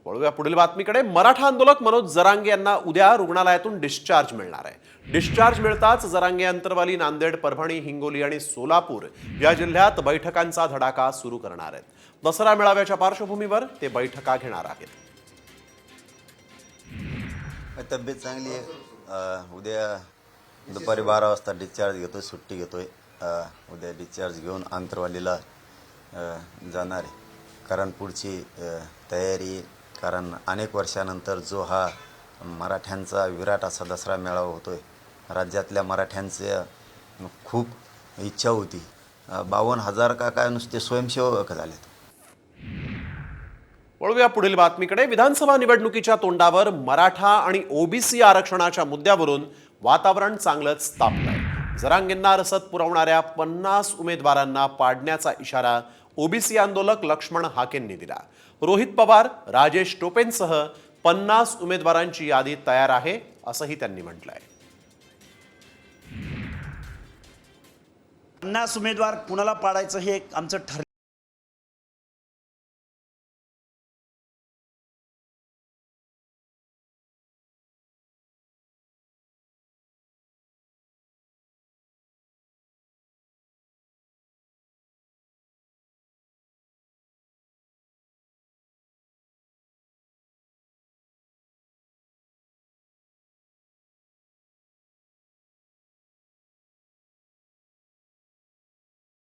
वळूया पुढील बातमीकडे। मराठा आंदोलक मनोज जरांगे यांना उद्या रुग्णालयातून डिस्चार्ज मिळणार आहे। डिस्चार्ज मिळताच जरांगे अंतरवाली नांदेड, परभणी, हिंगोली आणि सोलापूर या जिल्ह्यात बैठकांचा धडाका सुरू करणार आहेत। दसरा मेळाव्याच्या पार्श्वभूमीवर ते बैठका घेणार आहेत। तब्येत चांगली आहे। उद्या दुपारी 12 वाजता डिस्चार्ज घेतोय, सुट्टी घेतोय। उद्या डिस्चार्ज घेऊन आंतरवालीला जाणार आहे, कारण पुढची तयारी, कारण अनेक वर्षानंतर जो हा मराठ्यांचा विराट असा दसरा मेळावा होतोय, राज्यातल्या मराठ्यांचे खूप इच्छा होती। 52,000 का काय नुसते स्वयंसेवक झालेत। वळूया पुढील बातमीकडे। विधानसभा निवडणुकीच्या तोंडावर मराठा आणि ओबीसी आरक्षणाच्या मुद्द्यावरून वातावरण चांगलंच तापलंय। जरांगेंना रसद पुरवणाऱ्या 50 उमेदवारांना पाडण्याचा इशारा ओबीसी आंदोलक लक्ष्मण हाकेंनी दिला। रोहित पवार, राजेश टोपेंसह 50 उमेदवारांची यादी तयार आहे असंही त्यांनी म्हटलंय। 50 उमेदवार कुणाला पाडायचं हे आमचं ठरलं।